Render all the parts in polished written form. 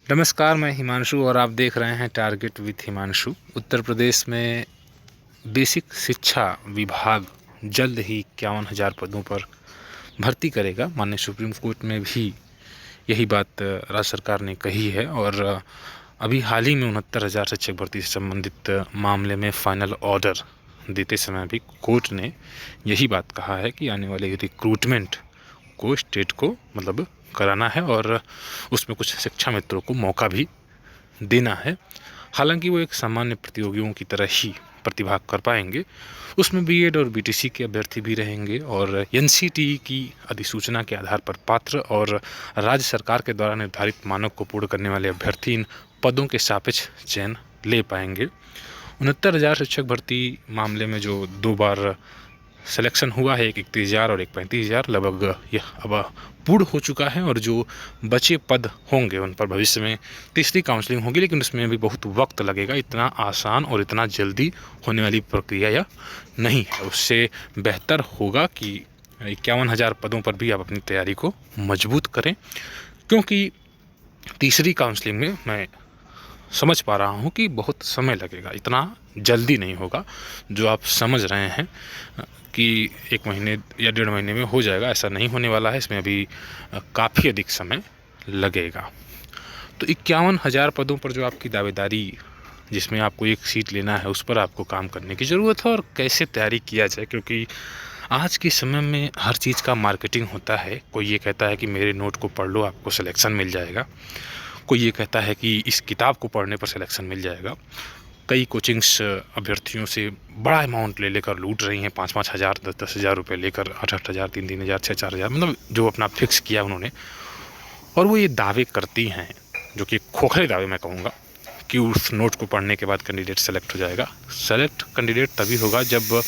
नमस्कार, मैं हिमांशु और आप देख रहे हैं टारगेट विथ हिमांशु। उत्तर प्रदेश में बेसिक शिक्षा विभाग जल्द ही 51,000 पदों पर भर्ती करेगा। माननीय सुप्रीम कोर्ट में भी यही बात राज्य सरकार ने कही है और अभी हाल ही में 69,000 शिक्षक भर्ती से संबंधित मामले में फाइनल ऑर्डर देते समय भी कोर्ट ने यही बात कहा है कि आने वाले रिक्रूटमेंट को स्टेट को कराना है और उसमें कुछ शिक्षा मित्रों को मौका भी देना है। हालांकि वो एक सामान्य प्रतियोगियों की तरह ही प्रतिभाग कर पाएंगे। उसमें बीएड और बीटीसी के अभ्यर्थी भी रहेंगे और एनसीटीई की अधिसूचना के आधार पर पात्र और राज्य सरकार के द्वारा निर्धारित मानक को पूर्ण करने वाले अभ्यर्थी इन पदों के सापेक्ष चयन ले पाएंगे। 69,000 शिक्षक भर्ती मामले में जो 2 बार सिलेक्शन हुआ है, एक 31,000 और एक 35,000, लगभग यह अब पूर्ण हो चुका है और जो बचे पद होंगे उन पर भविष्य में तीसरी काउंसलिंग होगी, लेकिन उसमें भी बहुत वक्त लगेगा। इतना आसान और इतना जल्दी होने वाली प्रक्रिया यह नहीं है। उससे बेहतर होगा कि 51,000 पदों पर भी आप अपनी तैयारी को मजबूत करें, क्योंकि तीसरी काउंसलिंग में मैं समझ पा रहा हूँ कि बहुत समय लगेगा, इतना जल्दी नहीं होगा जो आप समझ रहे हैं कि 1 महीने या 1.5 महीने में हो जाएगा। ऐसा नहीं होने वाला है, इसमें अभी काफ़ी अधिक समय लगेगा। तो 51,000 पदों पर जो आपकी दावेदारी, जिसमें आपको एक सीट लेना है, उस पर आपको काम करने की ज़रूरत है। और कैसे तैयारी किया जाए, क्योंकि आज के समय में हर चीज़ का मार्केटिंग होता है। कोई ये कहता है कि मेरे नोट को पढ़ लो, आपको सिलेक्शन मिल जाएगा। कोई ये कहता है कि इस किताब को पढ़ने पर सिलेक्शन मिल जाएगा। कई कोचिंग्स अभ्यर्थियों से बड़ा अमाउंट ले लेकर लूट रही हैं, 5-5 हज़ार 10-10 हज़ार रुपये लेकर, 8-8 हज़ार 3-3 हज़ार 6-4 हज़ार, जो अपना फिक्स किया उन्होंने। और वो ये दावे करती हैं, जो कि खोखले दावे मैं कहूँगा, कि उस नोट को पढ़ने के बाद कैंडिडेट सेलेक्ट हो जाएगा। सेलेक्ट कैंडिडेट तभी होगा जब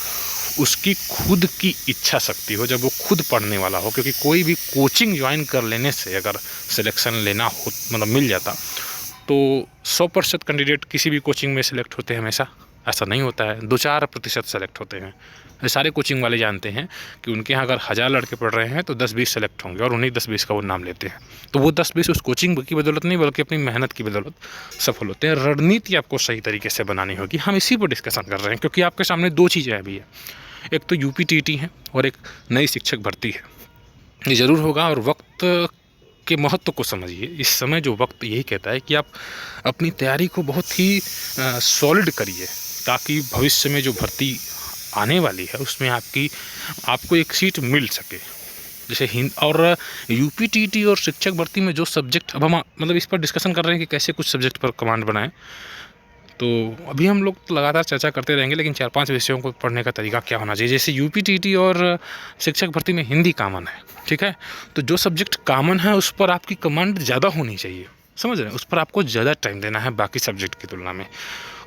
उसकी खुद की इच्छा शक्ति हो, जब वो खुद पढ़ने वाला हो। क्योंकि कोई भी कोचिंग ज्वाइन कर लेने से अगर सिलेक्शन लेना हो मिल जाता, तो 100% कैंडिडेट किसी भी कोचिंग में सेलेक्ट होते हैं हमेशा? ऐसा नहीं होता है। 2-4% सेलेक्ट होते हैं। सारे कोचिंग वाले जानते हैं कि उनके यहाँ अगर 1000 लड़के पढ़ रहे हैं तो 10-20 सेलेक्ट होंगे और उन्हीं 10-20 का वो नाम लेते हैं। तो वो 10-20 उस कोचिंग की बदौलत नहीं, बल्कि अपनी मेहनत की बदौलत सफल होते हैं। रणनीति आपको सही तरीके से बनानी होगी। हम इसी पर डिस्कशन कर रहे हैं, क्योंकि आपके सामने 2 चीज़ें अभी है। एक तो यूपीटीटी है और एक नई शिक्षक भर्ती है। ये ज़रूर होगा, और वक्त के महत्व को समझिए। इस समय जो वक्त यही कहता है कि आप अपनी तैयारी को बहुत ही सॉलिड करिए, ताकि भविष्य में जो भर्ती आने वाली है उसमें आपको एक सीट मिल सके। जैसे हिंद और यूपीटीटी और शिक्षक भर्ती में जो सब्जेक्ट, अब हम इस पर डिस्कशन कर रहे हैं कि कैसे कुछ सब्जेक्ट पर कमांड बनाएं। तो अभी हम लोग तो लगातार चर्चा करते रहेंगे, लेकिन 4-5 विषयों को पढ़ने का तरीका क्या होना चाहिए। जैसे यूपीटीटी और शिक्षक भर्ती में हिंदी कॉमन है, ठीक है। तो जो सब्जेक्ट कॉमन है उस पर आपकी कमांड ज़्यादा होनी चाहिए, समझ रहे हैं? उस पर आपको ज़्यादा टाइम देना है बाकी सब्जेक्ट की तुलना में।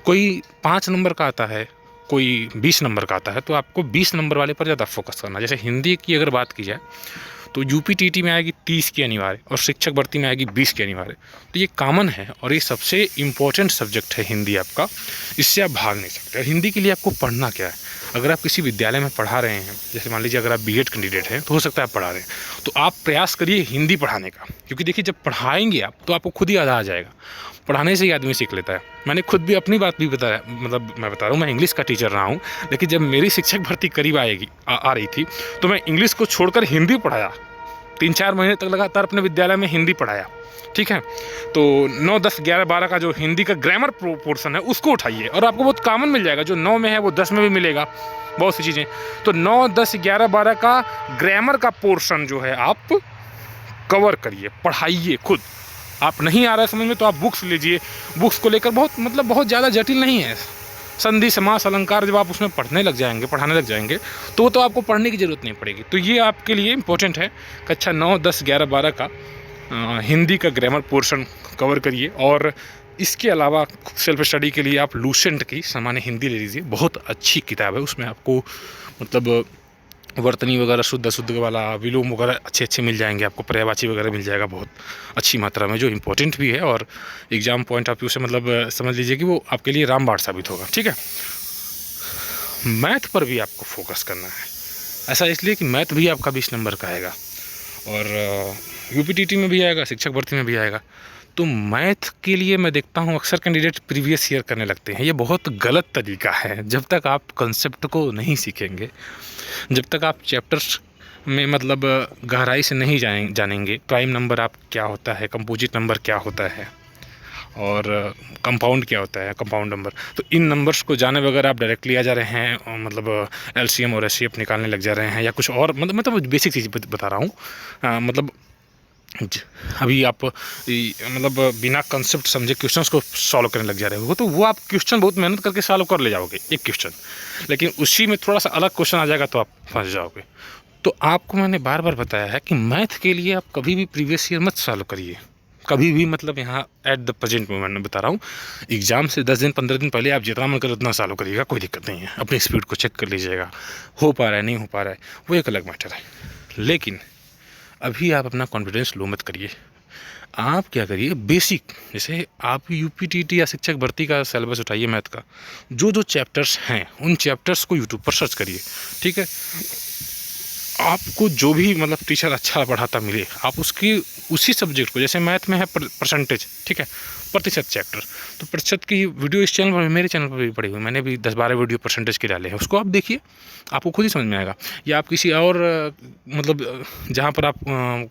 कोई 5 नंबर का आता है, कोई 20 नंबर का आता है, तो आपको 20 नंबर वाले पर ज़्यादा फोकस करना। जैसे हिंदी की अगर बात की जाए तो यूपीटीटी में आएगी 30 की अनिवार्य और शिक्षक भर्ती में आएगी 20 की अनिवार्य। तो ये कॉमन है और ये सबसे इम्पोर्टेंट सब्जेक्ट है हिंदी आपका, इससे आप भाग नहीं सकते। हिंदी के लिए आपको पढ़ना क्या है? अगर आप किसी विद्यालय में पढ़ा रहे हैं, जैसे मान लीजिए अगर आप बीएड कैंडिडेट हैं, तो हो सकता है आप पढ़ा रहे हैं, तो आप प्रयास करिए हिंदी पढ़ाने का। क्योंकि देखिए, जब पढ़ाएंगे आप तो आपको खुद ही याद आ जाएगा। पढ़ाने से ही आदमी सीख लेता है। मैंने खुद भी अपनी बात भी बताया, मैं बता रहा हूँ, मैं इंग्लिश का टीचर रहा हूँ, लेकिन जब मेरी शिक्षक भर्ती करीब आ रही थी, तो मैं इंग्लिश को छोड़कर हिंदी पढ़ाया। 3-4 महीने तक लगातार अपने विद्यालय में हिंदी पढ़ाया, ठीक है। तो 9, 10, 11, 12 का जो हिंदी का ग्रामर पोर्शन है उसको उठाइए और आपको बहुत कॉमन मिल जाएगा। जो 9 में है वो 10 में भी मिलेगा, बहुत सी चीज़ें। तो 9, 10, 11, 12 का ग्रामर का पोर्शन जो है आप कवर करिए, पढ़ाइए खुद। आप नहीं आ रहा है समझ में तो आप बुक्स लीजिए। बुक्स को लेकर बहुत ज़्यादा जटिल नहीं है। संधि, समास, अलंकार जब आप उसमें पढ़ाने लग जाएंगे तो आपको पढ़ने की ज़रूरत नहीं पड़ेगी। तो ये आपके लिए इम्पोर्टेंट है। कक्षा 9, 10, 11, 12 का हिंदी का ग्रामर पोर्शन कवर करिए। और इसके अलावा सेल्फ स्टडी के लिए आप लूसेंट की सामान्य हिंदी ले लीजिए, बहुत अच्छी किताब है। उसमें आपको वर्तनी वगैरह, शुद्ध वाला, विलोम वगैरह अच्छे मिल जाएंगे आपको, पर्यायवाची वगैरह मिल जाएगा बहुत अच्छी मात्रा में, जो इम्पोर्टेंट भी है। और एग्जाम पॉइंट ऑफ व्यू से समझ लीजिए कि वो आपके लिए रामबाण साबित होगा, ठीक है। मैथ पर भी आपको फोकस करना है। ऐसा इसलिए कि मैथ भी आपका 20 नंबर का आएगा और यूपीटीटी में भी आएगा, शिक्षक भर्ती में भी आएगा। तो मैथ के लिए मैं देखता हूँ अक्सर कैंडिडेट प्रीवियस ईयर करने लगते हैं। ये बहुत गलत तरीका है। जब तक आप कंसेप्ट को नहीं सीखेंगे, जब तक आप चैप्टर्स में मतलब गहराई से नहीं जानेंगे, प्राइम नंबर आप क्या होता है, कंपोजिट नंबर क्या होता है और कंपाउंड क्या होता है, कंपाउंड नंबर, तो इन नंबर्स को जाने बगैर आप डायरेक्टली आ जा रहे हैं मतलब एलसीएम और एचसीएफ निकालने लग जा रहे हैं या कुछ और, मतलब मैं तो बेसिक चीज़ बता रहा हूँ। मतलब अभी आप मतलब बिना कंसेप्ट समझे क्वेश्चंस को सॉल्व करने लग जा रहे हो, तो वो आप क्वेश्चन बहुत मेहनत करके सॉल्व कर ले जाओगे एक क्वेश्चन, लेकिन उसी में थोड़ा सा अलग क्वेश्चन आ जाएगा तो आप फंस जाओगे। तो आपको मैंने बार बार बताया है कि मैथ के लिए आप कभी भी प्रीवियस ईयर मत सॉल्व करिए, कभी भी, मतलब यहाँ एट द प्रेजेंट में मैं बता रहा हूँ। एग्जाम से 10 दिन 15 दिन पहले आप जितना मन कर उतना सॉल्व करिएगा, कोई दिक्कत नहीं है। अपनी स्पीड को चेक कर लीजिएगा, हो पा रहा है नहीं हो पा रहा है वो एक अलग मैटर है। लेकिन अभी आप अपना कॉन्फिडेंस लो मत करिए। आप क्या करिए, बेसिक, जैसे आप यूपीटीटी या शिक्षक भर्ती का सिलेबस उठाइए मैथ का, जो जो चैप्टर्स हैं उन चैप्टर्स को यूट्यूब पर सर्च करिए, ठीक है। आपको जो भी मतलब टीचर अच्छा पढ़ाता मिले, आप उसकी उसी सब्जेक्ट को, जैसे मैथ में है परसेंटेज, ठीक है, प्रतिशत चैप्टर, तो प्रतिशत की वीडियो इस चैनल पर, मेरे चैनल पर भी पड़ी हुई, मैंने भी 10-12 वीडियो परसेंटेज के डाले हैं, उसको आप देखिए, आपको खुद ही समझ में आएगा। या आप किसी और मतलब जहाँ पर आप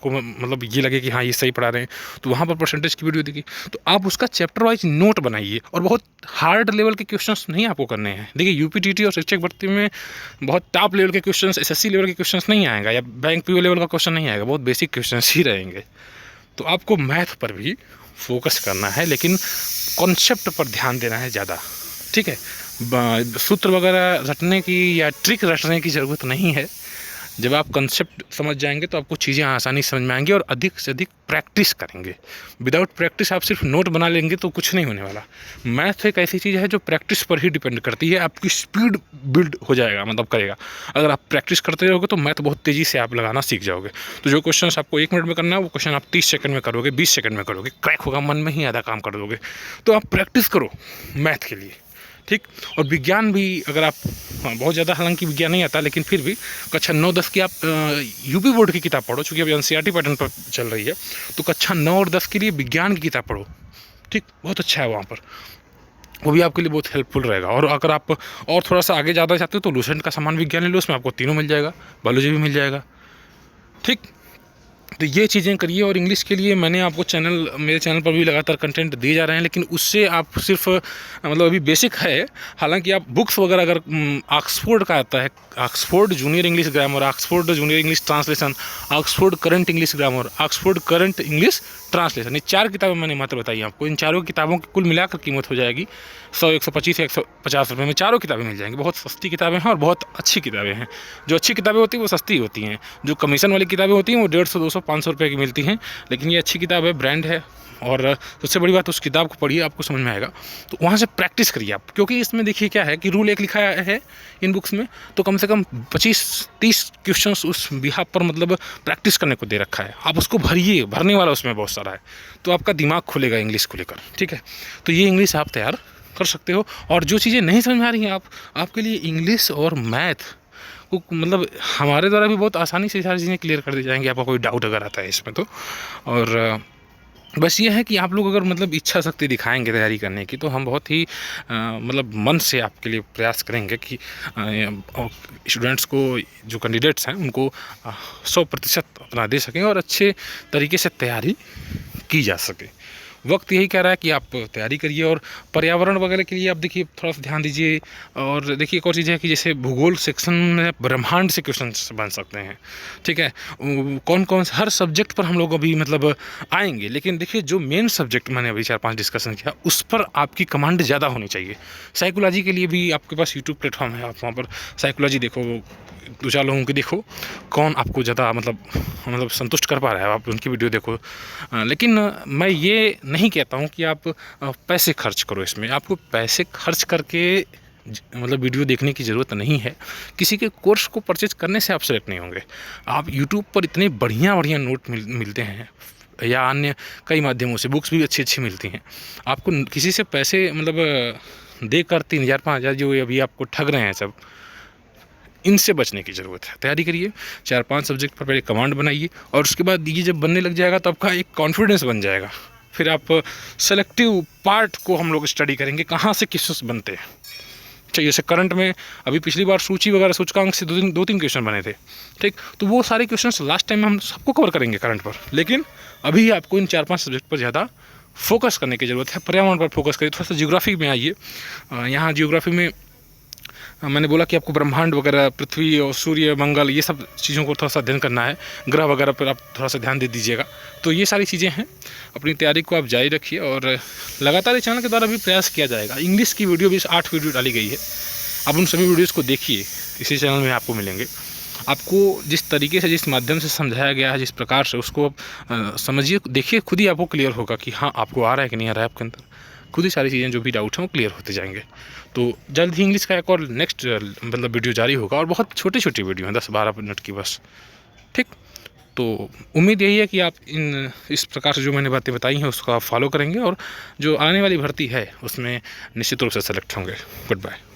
को मतलब ये लगे कि हाँ ये सही पढ़ा रहे हैं, तो वहाँ पर परसेंटेज की वीडियो देखिए, तो आप उसका चैप्टर वाइज नोट बनाइए। और बहुत हार्ड लेवल के क्वेश्चंस नहीं आपको करने हैं। देखिए यूपीटीटी और शिक्षक भर्ती में बहुत टॉप लेवल के क्वेश्चंस, एसएससी लेवल के क्वेश्चंस नहीं आएगा, या बैंक पीओ लेवल का क्वेश्चन नहीं आएगा, बहुत बेसिक क्वेश्चंस ही रहेंगे। तो आपको मैथ पर भी फोकस करना है, लेकिन कॉन्सेप्ट पर ध्यान देना है ज़्यादा, ठीक है। सूत्र वगैरह रटने की या ट्रिक रटने की ज़रूरत नहीं है। जब आप कंसेप्ट समझ जाएंगे तो आपको चीज़ें आसानी समझ में आएंगी, और अधिक से अधिक प्रैक्टिस करेंगे। विदाउट प्रैक्टिस आप सिर्फ नोट बना लेंगे तो कुछ नहीं होने वाला। मैथ एक ऐसी चीज़ है जो प्रैक्टिस पर ही डिपेंड करती है। आपकी स्पीड बिल्ड हो जाएगा, मतलब करेगा। अगर आप प्रैक्टिस करते रहोगे तो मैथ बहुत तेज़ी से आप लगाना सीख जाओगे। तो जो क्वेश्चन आपको 1 मिनट में करना है, वो क्वेश्चन आप 30 सेकंड में करोगे, 20 सेकंड में करोगे, क्रैक होगा, मन में ही आधा काम कर दोगे। तो आप प्रैक्टिस करो मैथ के लिए, ठीक। और विज्ञान भी अगर आप, हाँ बहुत ज़्यादा हालांकि विज्ञान नहीं आता, लेकिन फिर भी कक्षा 9-10 की आप यूपी बोर्ड की किताब पढ़ो, चूँकि अभी एनसीईआरटी पैटर्न पर चल रही है, तो कक्षा 9 और 10 के लिए विज्ञान की किताब पढ़ो, ठीक, बहुत अच्छा है वहाँ पर, वो भी आपके लिए बहुत हेल्पफुल रहेगा। और अगर आप और थोड़ा सा आगे ज़्यादा चाहते हो तो लूसेंट का सामान्य विज्ञान ले लो, उसमें आपको तीनों मिल जाएगा, बायोलॉजी भी मिल जाएगा, ठीक। तो ये चीज़ें करिए। और इंग्लिश के लिए मैंने आपको मेरे चैनल पर भी लगातार कंटेंट दिए जा रहे हैं, लेकिन उससे आप सिर्फ मतलब अभी बेसिक है। हालांकि आप बुक्स वगैरह अगर ऑक्सफोर्ड का आता है, Oxford junior English grammar, Oxford junior English translation, Oxford current English grammar, Oxford current English translation, ये 4 किताबें मैंने मात्र बताई आपको। इन चारों किताबों की कुल मिलाकर कीमत हो जाएगी 100-125 या 150 रुपये में चारों किताबें मिल जाएंगी। बहुत सस्ती किताबें हैं और बहुत अच्छी किताबें हैं। जो अच्छी किताबें होती हैं वो सस्ती होती हैं, जो कमीशन वाली किताबें होती हैं वो 150-200-500 रुपये की मिलती हैं। लेकिन ये अच्छी किताब है, ब्रांड है, और सबसे बड़ी बात उस किताब को पढ़िए, आपको समझ में आएगा। तो वहाँ से प्रैक्टिस करिए आप, क्योंकि इसमें देखिए क्या है कि रूल एक लिखा है इन बुक्स में, तो कम से कम 25-30 क्वेश्चंस उस बिहाफ पर मतलब प्रैक्टिस करने को दे रखा है। आप उसको भरिए, भरने वाला उसमें बहुत सारा है, तो आपका दिमाग खुलेगा इंग्लिश को लेकर, ठीक है। तो ये इंग्लिश आप तैयार कर सकते हो। और जो चीज़ें नहीं समझ में आ रही हैं आपके लिए इंग्लिश और मैथ को मतलब हमारे द्वारा भी बहुत आसानी से सारी चीज़ें क्लियर कर दी जाएंगी, आपका कोई डाउट अगर आता है इसमें तो। और बस ये है कि आप लोग अगर मतलब इच्छा शक्ति दिखाएंगे तैयारी करने की, तो हम बहुत ही मतलब मन से आपके लिए प्रयास करेंगे कि स्टूडेंट्स को, जो कैंडिडेट्स हैं उनको 100% अपना दे सकें और अच्छे तरीके से तैयारी की जा सके। वक्त यही कह रहा है कि आप तैयारी करिए। और पर्यावरण वगैरह के लिए आप देखिए थोड़ा सा ध्यान दीजिए। और देखिए एक और चीज़ है कि जैसे भूगोल सेक्शन में ब्रह्मांड से क्वेश्चन बन सकते हैं, ठीक है। कौन कौन से हर सब्जेक्ट पर हम लोग अभी मतलब आएंगे, लेकिन देखिए जो मेन सब्जेक्ट मैंने अभी 4-5 डिस्कशन किया, उस पर आपकी कमांड ज़्यादा होनी चाहिए। साइकोलॉजी के लिए भी आपके पास यूट्यूब प्लेटफॉर्म है, आप वहाँ पर साइकोलॉजी देखो, 2-4 लोगों की देखो, कौन आपको ज़्यादा मतलब संतुष्ट कर पा रहा है, आप उनकी वीडियो देखो। लेकिन मैं ये नहीं कहता हूँ कि आप पैसे खर्च करो इसमें। आपको पैसे खर्च करके मतलब वीडियो देखने की ज़रूरत नहीं है। किसी के कोर्स को परचेज करने से आप सेलेक्ट नहीं होंगे। आप यूट्यूब पर इतने बढ़िया नोट मिलते हैं, या अन्य कई माध्यमों से बुक्स भी अच्छी मिलती हैं। आपको किसी से पैसे मतलब देकर 3,000-5,000 जो अभी आपको ठग रहे हैं सब, इनसे बचने की ज़रूरत है। तैयारी करिए, 4-5 सब्जेक्ट पर पहले कमांड बनाइए, और उसके बाद ये जब बनने लग जाएगा तो आपका एक कॉन्फिडेंस बन जाएगा। फिर आप सेलेक्टिव पार्ट को हम लोग स्टडी करेंगे, कहाँ से क्वेश्चंस बनते हैं। चाहिए जैसे करंट में अभी पिछली बार सूची वगैरह सूचकांक से दो तीन क्वेश्चन बने थे, ठीक, तो वो सारे क्वेश्चंस लास्ट टाइम में हम सबको कवर करेंगे करंट पर। लेकिन अभी आपको इन 4-5 सब्जेक्ट पर ज़्यादा फोकस करने की ज़रूरत है। पर्यावरण पर फोकस करिए, थोड़ा सा ज्योग्राफी में आइए। यहाँ ज्योग्राफी में मैंने बोला कि आपको ब्रह्मांड वगैरह, पृथ्वी और सूर्य, मंगल, ये सब चीज़ों को थोड़ा सा अध्ययन करना है। ग्रह वगैरह पर आप थोड़ा सा ध्यान दे दीजिएगा। तो ये सारी चीज़ें हैं, अपनी तैयारी को आप जारी रखिए और लगातार इस चैनल के द्वारा भी प्रयास किया जाएगा। इंग्लिश की वीडियो भी 8 वीडियो डाली गई है, आप उन सभी वीडियोज़ को देखिए, इसी चैनल में आपको मिलेंगे। आपको जिस तरीके से, जिस माध्यम से समझाया गया है, जिस प्रकार से, उसको आप समझिए, देखिए, खुद ही आपको क्लियर होगा कि हाँ आपको आ रहा है कि नहीं आ रहा है। आपके अंदर खुद ही सारी चीज़ें, जो भी डाउट हैं, वो क्लियर होते जाएंगे। तो जल्द ही इंग्लिश का एक और नेक्स्ट मतलब वीडियो जारी होगा, और बहुत छोटी छोटी वीडियो हैं, 10-12 मिनट की बस, ठीक। तो उम्मीद यही है कि आप इस प्रकार से जो मैंने बातें बताई हैं उसको आप फॉलो करेंगे, और जो आने वाली भर्ती है उसमें निश्चित रूप से सेलेक्ट होंगे। Good bye.